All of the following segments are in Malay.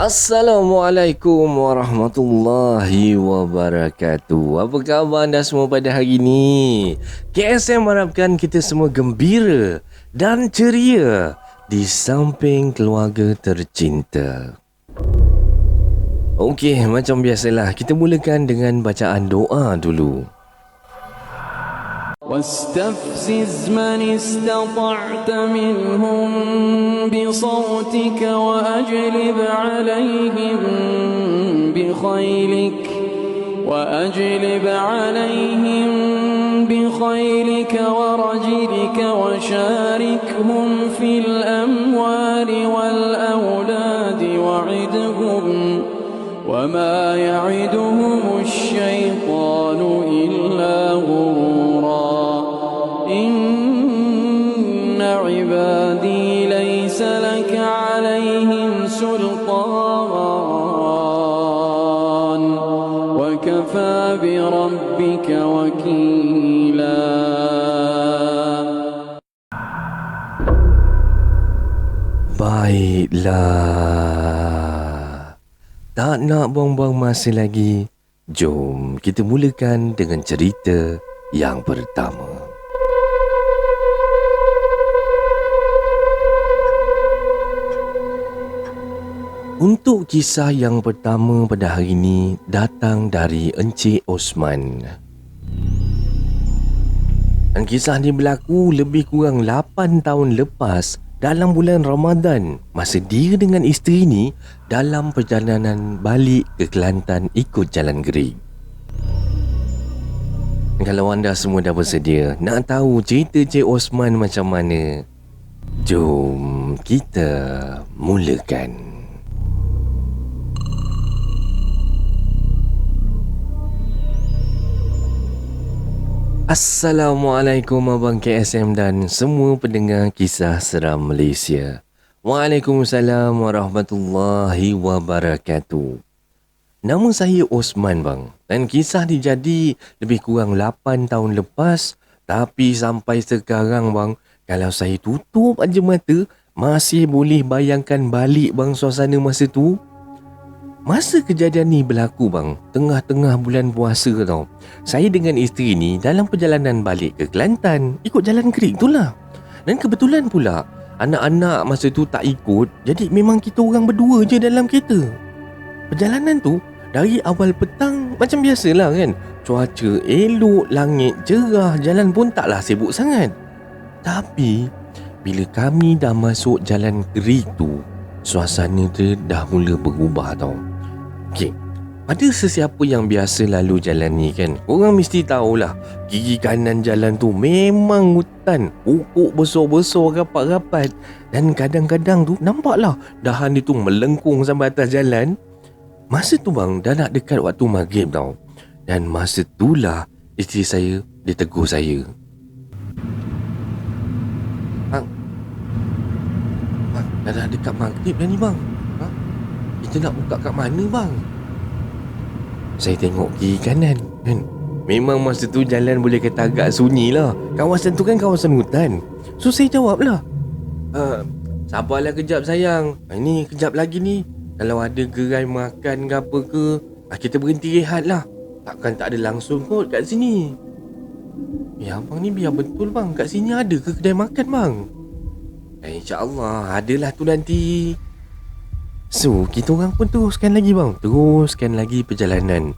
Assalamualaikum warahmatullahi wabarakatuh. Apa khabar anda semua pada hari ini? KSM harapkan kita semua gembira dan ceria di samping keluarga tercinta. Okey, macam biasalah, kita mulakan dengan bacaan doa dulu. واستفزز من استطعت منهم بصوتك وأجلب عليهم بخيلك ورجلك وشاركهم في الأموال والأولاد وعدهم وما يعدهم الشيطان إلا غرورا إن عبادي ليس لك عليهم سلطان وكفى بربك وكيلا. Baiklah, tak nak buang-buang masa lagi. Jom kita mulakan dengan cerita yang pertama. Untuk kisah yang pertama pada hari ini datang dari Encik Osman. Dan kisah ni berlaku lebih kurang 8 tahun lepas dalam bulan Ramadan, masa dia dengan isteri ni dalam perjalanan balik ke Kelantan ikut Jalan Gerik. Kalau anda semua dah bersedia nak tahu cerita Cik Osman macam mana, jom kita mulakan. Assalamualaikum Abang KSM dan semua pendengar kisah seram Malaysia. Waalaikumsalam warahmatullahi wabarakatuh. Nama saya Osman bang, dan kisah ni jadi lebih kurang 8 tahun lepas. Tapi sampai sekarang bang, kalau saya tutup aja mata, masih boleh bayangkan balik bang suasana masa tu. Masa kejadian ni berlaku bang, tengah-tengah bulan puasa tau. Saya dengan isteri ni dalam perjalanan balik ke Kelantan, ikut Jalan Gerik tu lah. Dan kebetulan pula, anak-anak masa tu tak ikut, jadi memang kita orang berdua je dalam kereta. Perjalanan tu, dari awal petang macam biasalah kan. Cuaca elok, langit cerah, jalan pun taklah sibuk sangat. Tapi, bila kami dah masuk Jalan Gerik tu, suasana dia dah mula berubah tau. Okey, ada sesiapa yang biasa lalu jalan ni kan, orang mesti tahulah kiri kanan jalan tu memang hutan, pokok besar-besar rapat-rapat. Dan kadang-kadang tu nampaklah dahan dia tu melengkung sampai atas jalan. Masa tu bang, dah nak dekat waktu maghrib tau. Dan masa tu lah isteri saya, dia tegur saya. Bang, dah nak dekat maghrib dah ni bang. Kita nak buka kat mana bang? Saya tengok kiri kanan kan. Memang masa tu jalan boleh kata agak sunyi lah. Kawasan tu kan kawasan hutan. So saya jawab lah, sabarlah kejap sayang, ini kejap lagi ni, kalau ada gerai makan ke apa ke, kita berhenti rehat lah. Takkan tak ada langsung kot kat sini. Abang ni biar betul bang, kat sini ada ke kedai makan bang? InsyaAllah adalah tu nanti. So kita orang pun teruskan lagi bang, teruskan lagi perjalanan.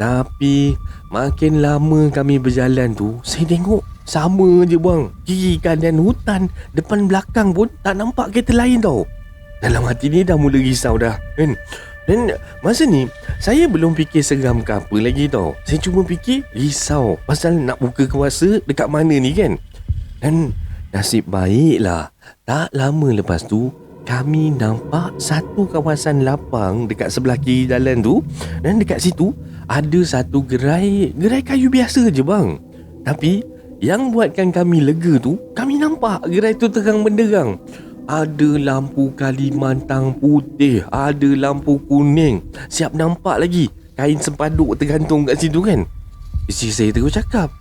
Tapi makin lama kami berjalan tu, saya tengok sama je bang, kiri kanan hutan, depan belakang pun tak nampak kereta lain tau. Dalam hati ni dah mula risau dah kan. Dan masa ni saya belum fikir seram ke apa lagi tau. Saya cuma fikir risau pasal nak buka puasa dekat mana ni kan. Dan nasib baiklah, tak lama lepas tu kami nampak satu kawasan lapang dekat sebelah kiri jalan tu. Dan dekat situ ada satu gerai kayu biasa je bang. Tapi yang buatkan kami lega tu, kami nampak gerai tu terang benderang. Ada lampu Kalimantan putih, ada lampu kuning, siap nampak lagi kain sempaduk tergantung kat situ kan. Isteri saya terus cakap,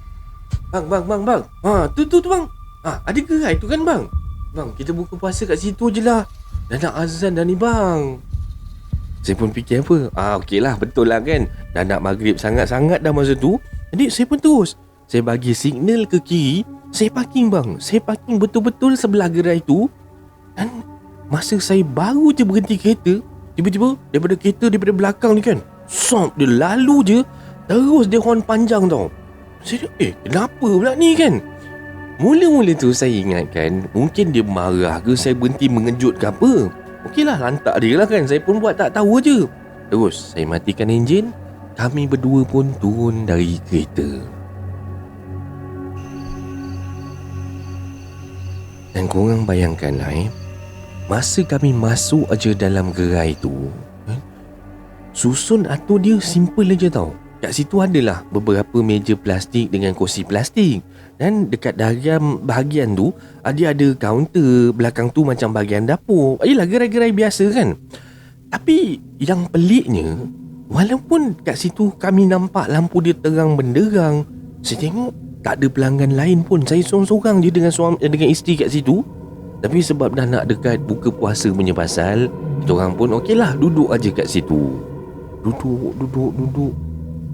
Bang. Tu bang. Ada gerai tu kan bang? Bang, kita buka puasa kat situ je lah. Dah nak azan dah ni bang. Saya pun fikir apa, okey lah, betul lah kan, dah nak maghrib sangat-sangat dah masa tu. Jadi saya pun terus, saya bagi signal ke kiri. Saya parking bang. Saya parking betul-betul sebelah gerai tu. Dan masa saya baru je berhenti kereta, tiba-tiba daripada belakang ni kan, dia lalu je, terus dia horn panjang tau. Saya kenapa pula ni kan. Mula-mula tu saya ingatkan mungkin dia marah ke saya berhenti mengejut ke apa. Okeylah, lantak dia lah kan. Saya pun buat tak tahu je. Terus saya matikan enjin. Kami berdua pun turun dari kereta. Dan korang bayangkanlah masa kami masuk aja dalam gerai tu, susun atur dia simple aja tau. Kat situ adalah beberapa meja plastik dengan kursi plastik. Dan dekat dalam bahagian tu dia ada kaunter. Belakang tu macam bahagian dapur. Yelah, gerai-gerai biasa kan. Tapi yang peliknya, walaupun kat situ kami nampak lampu dia terang benderang, saya tengok tak ada pelanggan lain pun. Saya sorang-sorang je dengan isteri kat situ. Tapi sebab dah nak dekat buka puasa punya pasal, kita orang pun okeylah duduk aja kat situ. Duduk.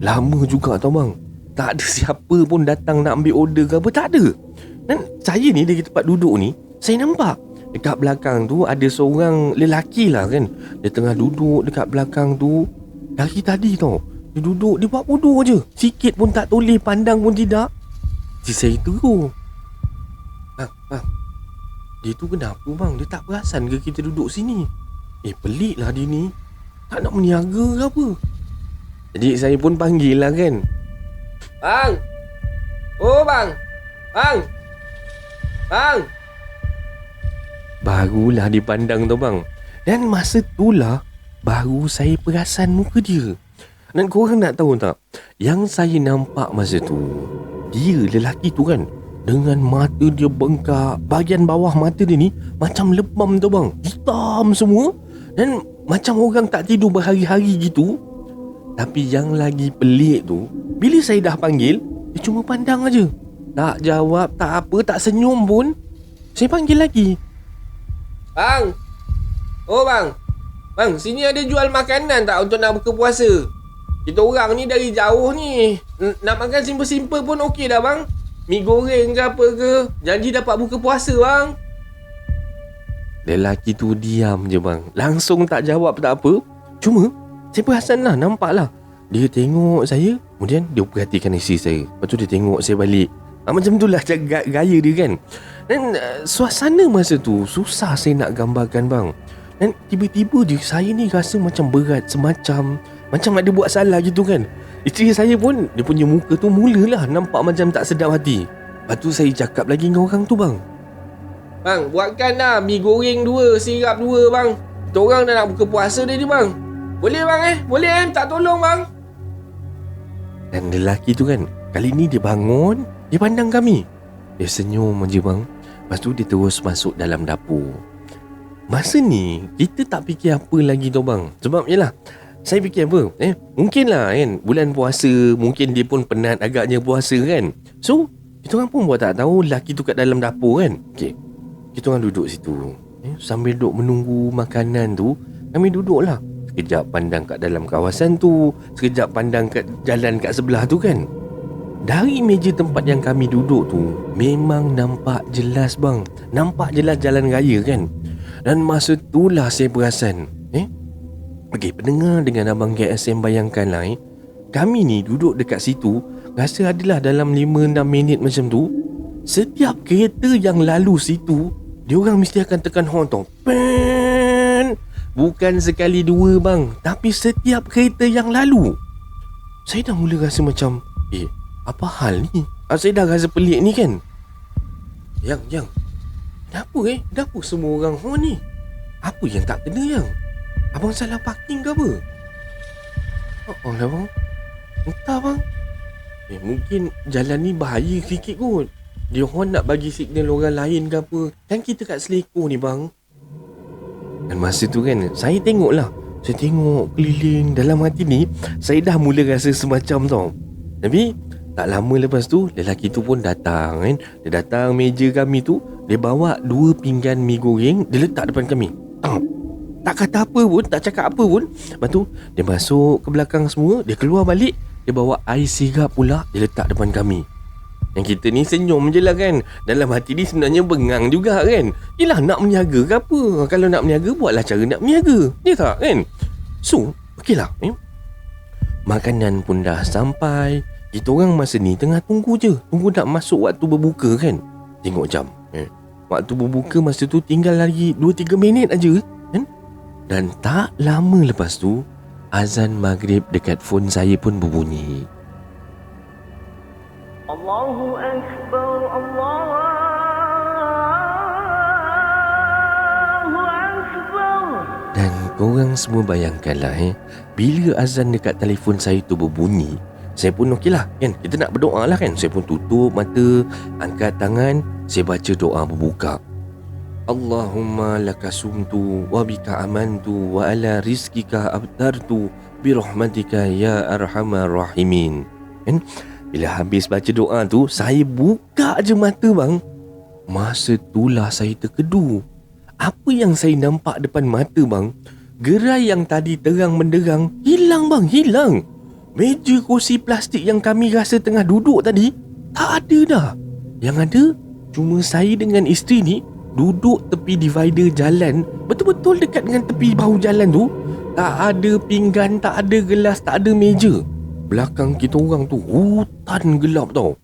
Lama juga tau bang. Tak ada siapa pun datang nak ambil order ke apa, tak ada. Dan saya ni dari tempat duduk ni, saya nampak dekat belakang tu ada seorang lelaki lah kan. Dia tengah duduk dekat belakang tu. Dari tadi tau, dia duduk, dia buat bodoh je. Sikit pun tak toleh, pandang pun tidak. Jadi saya tegur, Bang, dia tu kenapa bang? Dia tak perasan ke kita duduk sini? Pelik lah dia ni. Tak nak meniaga ke apa? Jadi saya pun panggil lah kan. Bang! Oh bang! Bang! Barulah dipandang tu bang. Dan masa tu lah baru saya perasan muka dia. Dan korang nak tahu tak, yang saya nampak masa tu, dia lelaki tu kan, dengan mata dia bengkak. Bahagian bawah mata dia ni macam lebam tu bang, hitam semua. Dan macam orang tak tidur berhari-hari gitu. Tapi yang lagi pelik tu, bila saya dah panggil, dia cuma pandang aja. Tak jawab, tak apa, tak senyum pun. Saya panggil lagi. Bang! Oh bang! Bang, sini ada jual makanan tak untuk nak buka puasa? Kita orang ni dari jauh ni. Nak makan simple-simple pun okey dah bang. Mi goreng ke apa ke. Janji dapat buka puasa bang. Lelaki tu diam je bang. Langsung tak jawab tak apa. Cuma saya perasan lah, nampak lah. Dia tengok saya, kemudian dia perhatikan isteri saya. Lepas tu dia tengok saya balik. Macam tu lah gaya dia kan. Dan suasana masa tu susah saya nak gambarkan bang. Dan tiba-tiba je saya ni rasa macam berat, macam ada buat salah gitu kan. Isteri saya pun, dia punya muka tu mulalah nampak macam tak sedap hati. Lepas tu saya cakap lagi dengan orang tu bang. Bang, buatkan dah mi goreng 2, sirap 2 bang. Kita orang dah nak buka puasa dah ni bang. Boleh bang Boleh tak tolong bang. Dan lelaki tu kan, kali ni dia bangun, dia pandang kami. Dia senyum je bang. Lepas tu dia terus masuk dalam dapur. Masa ni kita tak fikir apa lagi tau bang. Sebab yelah, saya fikir apa, mungkin lah kan, bulan puasa, mungkin dia pun penat agaknya puasa kan. So kita orang pun buat tak tahu lelaki tu kat dalam dapur kan. Okay, kita orang duduk situ, sambil duduk menunggu makanan tu, kami duduk lah. Sekejap pandang kat dalam kawasan tu, sekejap pandang kat jalan kat sebelah tu kan. Dari meja tempat yang kami duduk tu, memang nampak jelas bang. Nampak jelas jalan raya kan. Dan masa tu lah saya perasan, okey, pendengar dengan abang KSM bayangkan lah, kami ni duduk dekat situ, rasa adalah dalam 5-6 minit macam tu. Setiap kereta yang lalu situ, dia orang mesti akan tekan horn tau. Pen! Bukan sekali dua bang, tapi setiap kereta yang lalu. Saya dah mula rasa macam, apa hal ni? Saya dah rasa pelik ni kan. Yang kenapa kenapa semua orang horn ni? Apa yang tak kena yang? Abang salah parking ke apa? Oh lah bang, entah bang. Mungkin jalan ni bahaya sikit kot. Dia horn nak bagi signal orang lain ke apa. Kan kita kat Seleko ni bang. Dan masa tu kan, saya tengok keliling. Dalam hati ni, saya dah mula rasa semacam tau. Tapi tak lama lepas tu, lelaki tu pun datang kan. Dia datang meja kami tu, dia bawa 2 pinggan mi goreng, dia letak depan kami. Tak kata apa pun, tak cakap apa pun. Lepas tu dia masuk ke belakang semua, dia keluar balik, dia bawa air sirap pula, dia letak depan kami. Yang kita ni senyum je lah kan. Dalam hati ni sebenarnya bengang juga kan. Yelah, nak meniaga ke apa? Kalau nak meniaga, buatlah cara nak meniaga. Ya tak kan? So, okey lah. Makanan pun dah sampai. Kita orang masa ni tengah tunggu je. Tunggu nak masuk waktu berbuka kan. Tengok jam. Waktu berbuka masa tu tinggal lagi 2-3 minit aja kan? Dan tak lama lepas tu, azan maghrib dekat phone saya pun berbunyi. Allahu Akbar, Allahu Akbar. Dan korang semua bayangkanlah bila azan dekat telefon saya tu berbunyi, saya pun okey lah kan, kita nak berdoa lah kan. Saya pun tutup mata, angkat tangan, saya baca doa berbuka. Allahumma laka sumtu wa bika amantu wa ala rizkika abtartu birahmatika ya arhamar rahimin. Kan? Bila habis baca doa tu, saya buka je mata bang. Masa itulah saya terkedu. Apa yang saya nampak depan mata bang, gerai yang tadi terang menderang hilang bang, hilang. Meja kursi plastik yang kami rasa tengah duduk tadi tak ada dah. Yang ada cuma saya dengan isteri ni duduk tepi divider jalan, betul-betul dekat dengan tepi bahu jalan tu. Tak ada pinggan, tak ada gelas, tak ada meja. Belakang kita orang tu hutan gelap tau.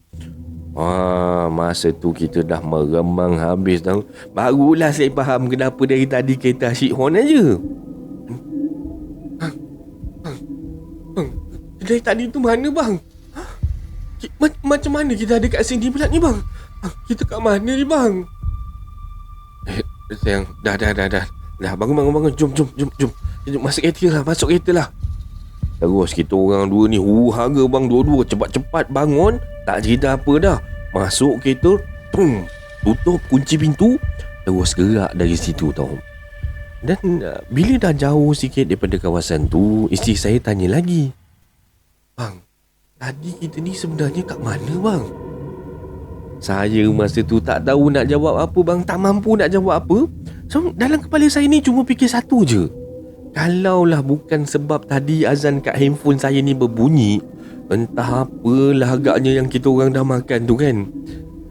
Masa tu kita dah meremang habis tau. Barulah saya faham kenapa dari tadi kereta asyik horn aja. Dari tadi tu mana bang? Macam mana kita ada kat sini pula ni bang? Kita kat mana ni bang? Sayang, dah. Dah, bangun. Jom. Masuk kereta lah, Terus kita orang dua ni haga bang, dua-dua cepat-cepat bangun. Tak cerita apa dah. Masuk kereta, tutup kunci pintu, terus gerak dari situ tau. Dan bila dah jauh sikit daripada kawasan tu, isteri saya tanya lagi, bang, tadi kita ni sebenarnya kat mana bang? Saya masa tu tak tahu nak jawab apa bang, tak mampu nak jawab apa. So dalam kepala saya ni cuma fikir satu je, kalaulah bukan sebab tadi azan kat handphone saya ni berbunyi, entah apalah agaknya yang kita orang dah makan tu kan.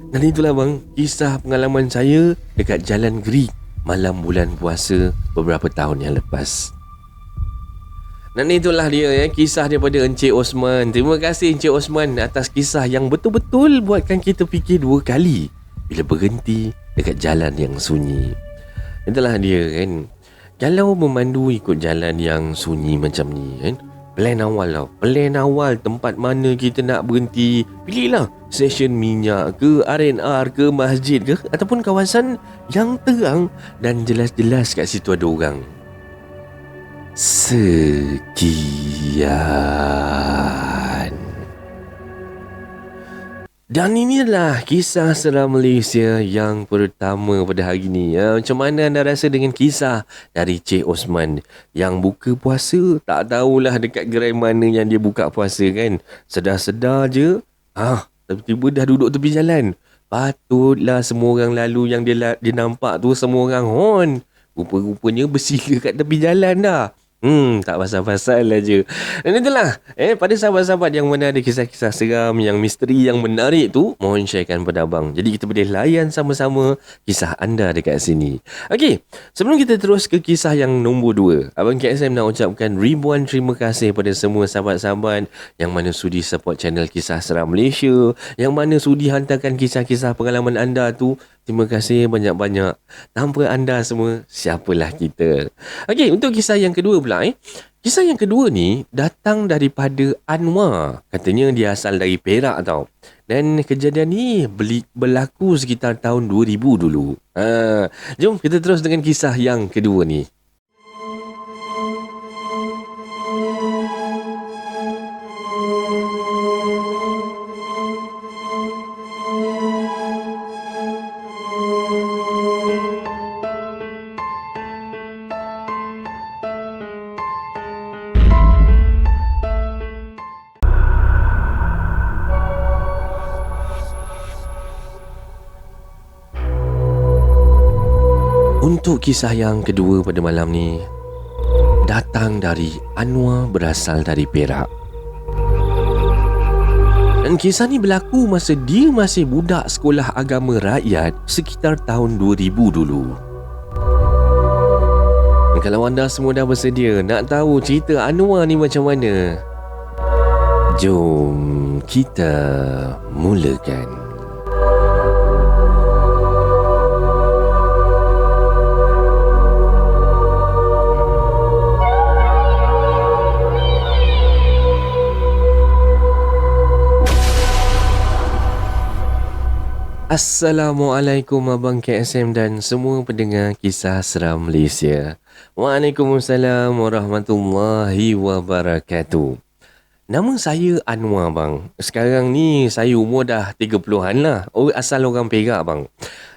Dan itulah bang, kisah pengalaman saya dekat Jalan Gerik malam bulan puasa beberapa tahun yang lepas. Dan itulah dia kisah daripada Encik Osman. Terima kasih Encik Osman atas kisah yang betul-betul buatkan kita fikir dua kali bila berhenti dekat jalan yang sunyi. Itulah dia kan. Kalau memandu ikut jalan yang sunyi macam ni kan, plan awal tau. Plan awal tempat mana kita nak berhenti. Pilihlah stesen minyak ke, R&R ke, masjid ke, ataupun kawasan yang terang dan jelas-jelas kat situ ada orang. Sekian. Dan inilah kisah seram Malaysia yang pertama pada hari ini. Macam mana anda rasa dengan kisah dari Cik Osman yang buka puasa, tak tahulah dekat gerai mana yang dia buka puasa kan. Sedar-sedar je, tiba-tiba dah duduk tepi jalan. Patutlah semua orang lalu yang dia nampak tu semua orang hon. Rupa-rupanya bersila kat tepi jalan dah. Tak pasal-pasal aja. Dan itulah pada sahabat-sahabat yang mana ada kisah-kisah seram, yang misteri, yang menarik tu, mohon sharekan pada abang. Jadi kita boleh layan sama-sama kisah anda dekat sini. Okey, sebelum kita terus ke kisah yang nombor 2, Abang KSM nak ucapkan ribuan terima kasih pada semua sahabat-sahabat yang mana sudi support channel Kisah Seram Malaysia, yang mana sudi hantarkan kisah-kisah pengalaman anda tu. Terima kasih banyak-banyak. Tanpa anda semua, siapalah kita. Okey, untuk kisah yang kedua pula. Kisah yang kedua ni datang daripada Anwar. Katanya dia asal dari Perak tau. Dan kejadian ni berlaku sekitar tahun 2000 dulu. Jom kita terus dengan kisah yang kedua ni. Untuk kisah yang kedua pada malam ni, datang dari Anwar berasal dari Perak. Dan kisah ni berlaku masa dia masih budak sekolah agama rakyat sekitar tahun 2000 dulu. Dan kalau anda semua dah bersedia nak tahu cerita Anwar ni macam mana, jom kita mulakan. Assalamualaikum Abang KSM dan semua pendengar kisah seram Malaysia. Waalaikumsalam warahmatullahi wabarakatuh. Nama saya Anwar bang. Sekarang ni saya umur dah 30-an lah. Asal orang Perak bang.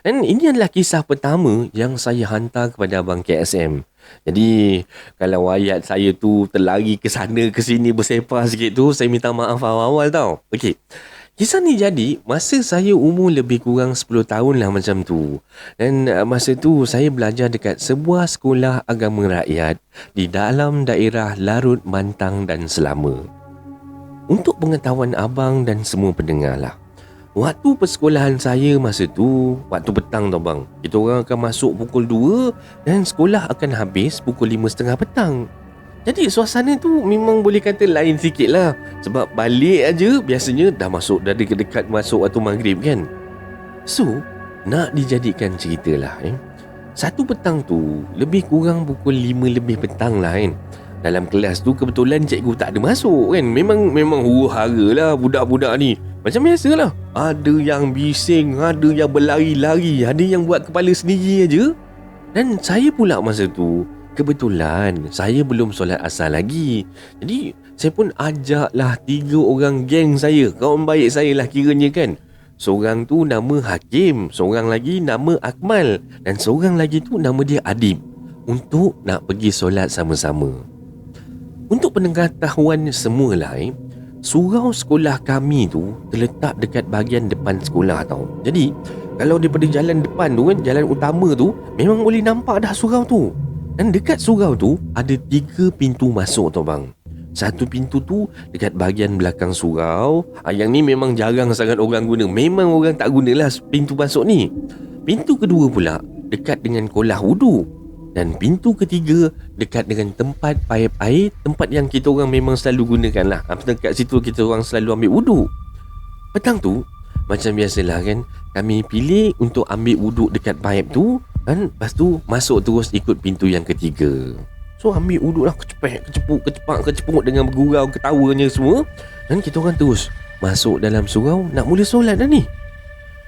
Dan ini adalah kisah pertama yang saya hantar kepada Abang KSM. Jadi kalau ayat saya tu terlari ke sana ke sini bersepah sikit tu, saya minta maaf awal-awal tau. Okey. Kisah ni jadi masa saya umur lebih kurang 10 tahun lah macam tu. Dan masa tu saya belajar dekat sebuah sekolah agama rakyat di dalam daerah Larut, Mantang dan Selama. Untuk pengetahuan abang dan semua pendengar lah, waktu persekolahan saya masa tu, waktu petang tau bang. Kita orang akan masuk pukul 2 dan sekolah akan habis pukul 5.30 petang. Jadi suasana tu memang boleh kata lain sikit lah. Sebab balik aja biasanya dah dekat masuk waktu maghrib kan. So, nak dijadikan cerita lah satu petang tu, lebih kurang pukul 5 lebih petang lah kan. Dalam kelas tu kebetulan cikgu tak ada masuk kan. Memang huru-hara lah budak-budak ni. Macam biasa lah. Ada yang bising, ada yang berlari-lari, ada yang buat kepala sendiri aja. Dan saya pula masa tu, kebetulan saya belum solat asar lagi. Jadi saya pun ajaklah 3 orang geng saya, kawan baik saya lah kiranya kan. Seorang tu nama Hakim, seorang lagi nama Akmal, dan seorang lagi tu nama dia Adib, untuk nak pergi solat sama-sama. Untuk pengetahuan semualah surau sekolah kami tu terletak dekat bahagian depan sekolah tau. Jadi kalau daripada jalan depan tu kan, jalan utama tu, memang boleh nampak dah surau tu. Dan dekat surau tu ada 3 pintu masuk tau bang. Satu pintu tu dekat bahagian belakang surau. Yang ni memang jarang sangat orang guna. Memang orang tak gunalah pintu masuk ni. Pintu kedua pula dekat dengan kolah wudu. Dan pintu ketiga dekat dengan tempat paip air, tempat yang kita orang memang selalu gunakan lah. Dekat situ kita orang selalu ambil wudu. Petang tu macam biasalah kan, kami pilih untuk ambil wudu dekat paip tu. Dan lepas tu masuk terus ikut pintu yang ketiga. So ambil wuduk lah, kecepuk dengan bergurau, ketawanya semua. Dan kita orang terus masuk dalam surau, nak mula solat dah ni.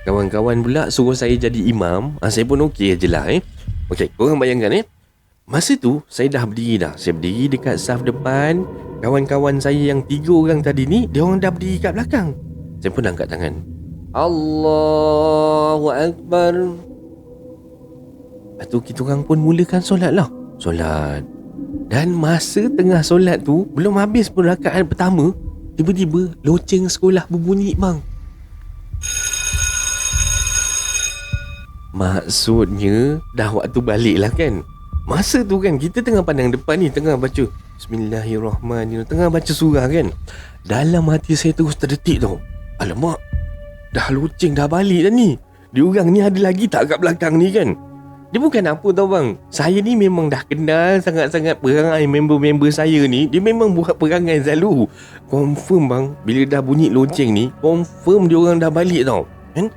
Kawan-kawan pula suruh saya jadi imam. Saya pun okey je lah Okey, korang bayangkan masa tu saya dah berdiri dah. Saya berdiri dekat saf depan. Kawan-kawan saya yang 3 orang tadi ni, dia orang dah berdiri kat belakang. Saya pun angkat tangan, Allahu Akbar. Lepas tu kita orang pun mulakan solat lah. Solat. Dan masa tengah solat tu, belum habis pun rakaat pertama, tiba-tiba loceng sekolah berbunyi bang. Maksudnya dah waktu balik lah kan. Masa tu kan kita tengah pandang depan ni, tengah baca Bismillahirrahmanirrahim, tengah baca surah kan. Dalam hati saya terus terdetik tau. Alamak, dah loceng dah balik dah ni. Diorang ni ada lagi tak kat belakang ni kan. Dia bukan apa tau bang, saya ni memang dah kenal sangat-sangat perangai member-member saya ni. Dia memang buat perangai selalu. Confirm bang, bila dah bunyi lonceng ni, confirm dia orang dah balik tau kan?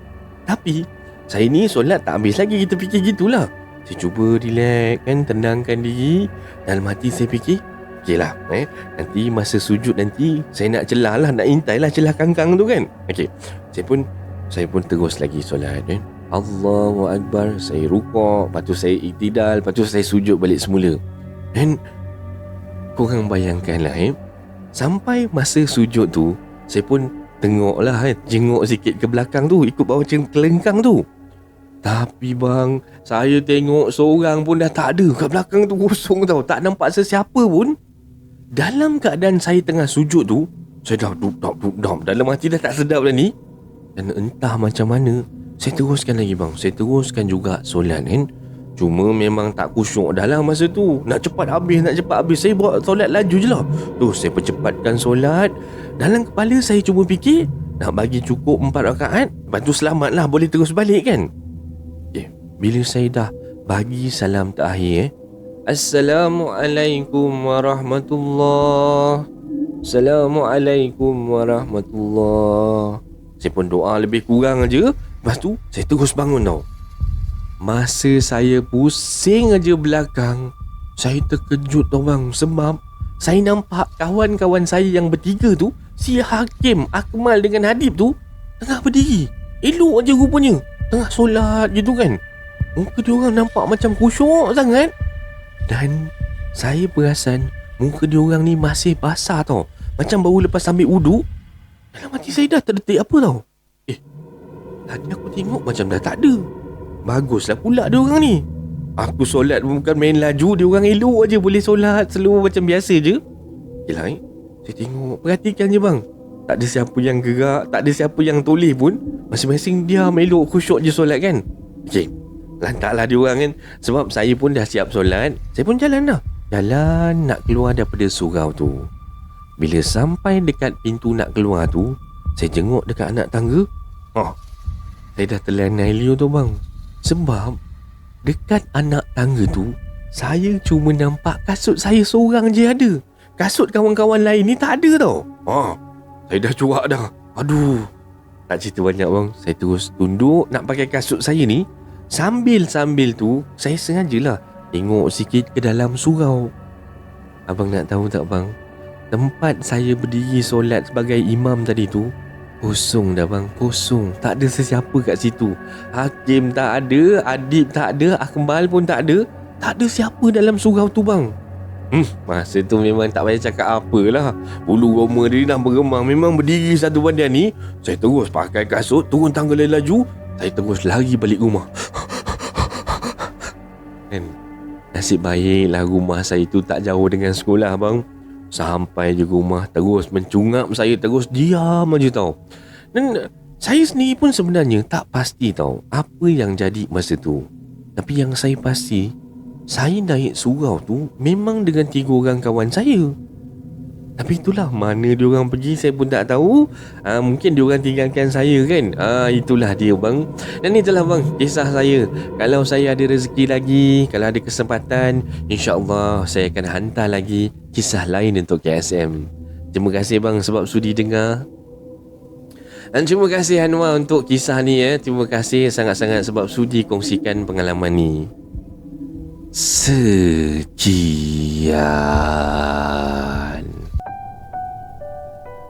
Tapi saya ni solat tak habis lagi, kita fikir gitulah. Saya cuba relax kan, tenangkan diri. Dalam hati saya fikir, okey lah nanti masa sujud nanti saya nak celah lah, nak intai lah celah kangkang tu kan. Okey, saya pun terus lagi solat kan. Allahu Akbar. Saya rukuk, lepas tu saya iktidal, lepas tu saya sujud balik semula. Dan korang bayangkanlah sampai masa sujud tu, saya pun tengoklah jenguk sikit ke belakang tu, ikut bawah kelengkang tu. Tapi bang, saya tengok seorang pun dah tak ada kat belakang tu, kosong tau, tak nampak sesiapa pun. Dalam keadaan saya tengah sujud tu, saya dah duduk dalam hati dah tak sedap dah ni. Dan entah macam mana, saya teruskan lagi bang. Saya teruskan juga solat kan. Cuma memang tak khusyuk dah lah masa tu. Nak cepat habis. Saya buat solat laju je lah. Tu saya percepatkan solat. Dalam kepala saya cuma fikir nak bagi cukup 4 rakaat, lepas tu selamat lah, boleh terus balik kan. Bila saya dah bagi salam terakhir, Assalamualaikum warahmatullahi. Assalamualaikum warahmatullahi. Saya pun doa lebih kurang aja. Lepas tu saya terus bangun tau. Masa saya pusing aja belakang, saya terkejut tau bang. Sebab saya nampak kawan-kawan saya yang bertiga tu, si Hakim, Akmal dengan Hadib tu, tengah berdiri. Elok aja rupanya, tengah solat gitu kan. Muka diorang nampak macam khusyuk sangat. Dan saya perasan muka diorang ni masih basah tau, macam baru lepas ambil wuduk. Dalam hati saya dah terdetik apa tau. Tadi aku tengok macam dah tak ada. Baguslah pula diorang ni. Aku solat bukan main laju, diorang elok aja boleh solat slow macam biasa je. Yelah saya tengok, perhatikan je bang. Tak ada siapa yang gerak, tak ada siapa yang toleh pun. Masing-masing diam elok khusyuk je solat kan. Okay, lantaklah diorang kan. Sebab saya pun dah siap solat. Saya pun jalan dah. Jalan nak keluar daripada surau tu. Bila sampai dekat pintu nak keluar tu, saya jenguk dekat anak tangga. Saya dah telan Nailio tu bang. Sebab dekat anak tangga tu, saya cuma nampak kasut saya seorang je ada. Kasut kawan-kawan lain ni tak ada tau. Saya dah cuak dah. Aduh, tak cerita banyak bang. Saya terus tunduk nak pakai kasut saya ni. Sambil-sambil tu, saya sengajalah tengok sikit ke dalam surau. Abang nak tahu tak bang, tempat saya berdiri solat sebagai imam tadi tu kosong dah bang, kosong. Tak ada sesiapa kat situ. Hakim tak ada, Adib tak ada, Akmal pun tak ada. Tak ada siapa dalam surau tu bang. Masa tu memang tak payah cakap apalah. Bulu roma dia dah bergemang. Memang berdiri satu badan ni. Saya terus pakai kasut, turun tangga laju. Saya terus lari balik rumah. Kan, nasib baiklah rumah saya tu tak jauh dengan sekolah bang. Sampai je rumah, terus mencungap saya, terus diam aja tau. Dan saya sendiri pun sebenarnya tak pasti tau apa yang jadi masa tu. Tapi yang saya pasti, saya naik surau tu memang dengan 3 orang kawan saya. Tapi itulah, mana diorang pergi saya pun tak tahu. Mungkin diorang tinggalkan saya kan. Itulah dia bang. Dan itulah bang kisah saya. Kalau saya ada rezeki lagi, kalau ada kesempatan, InsyaAllah saya akan hantar lagi kisah lain untuk KSM. Terima kasih bang sebab sudi dengar. Dan terima kasih Anwar untuk kisah ni. Terima kasih sangat-sangat sebab sudi kongsikan pengalaman ni. Sekian.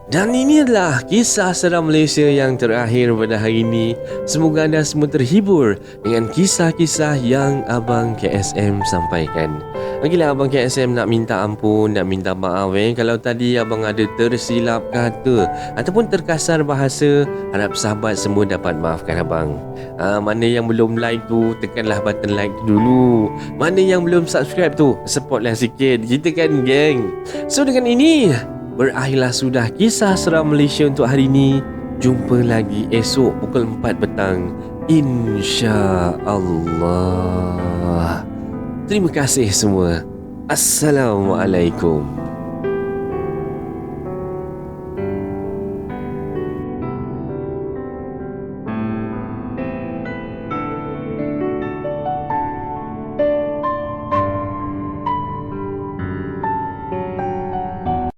Dan ini adalah kisah seram Malaysia yang terakhir pada hari ini. Semoga anda semua terhibur dengan kisah-kisah yang Abang KSM sampaikan. Bagilah Abang KSM nak minta ampun, nak minta maaf kalau tadi Abang ada tersilap kata ataupun terkasar bahasa. Harap sahabat semua dapat maafkan Abang. Mana yang belum like tu, tekanlah button like tu dulu. Mana yang belum subscribe tu, supportlah sikit. Kita kan geng. So dengan ini berakhirlah sudah kisah seram Malaysia untuk hari ini. Jumpa lagi esok pukul 4 petang, InsyaAllah. Terima kasih semua. Assalamualaikum.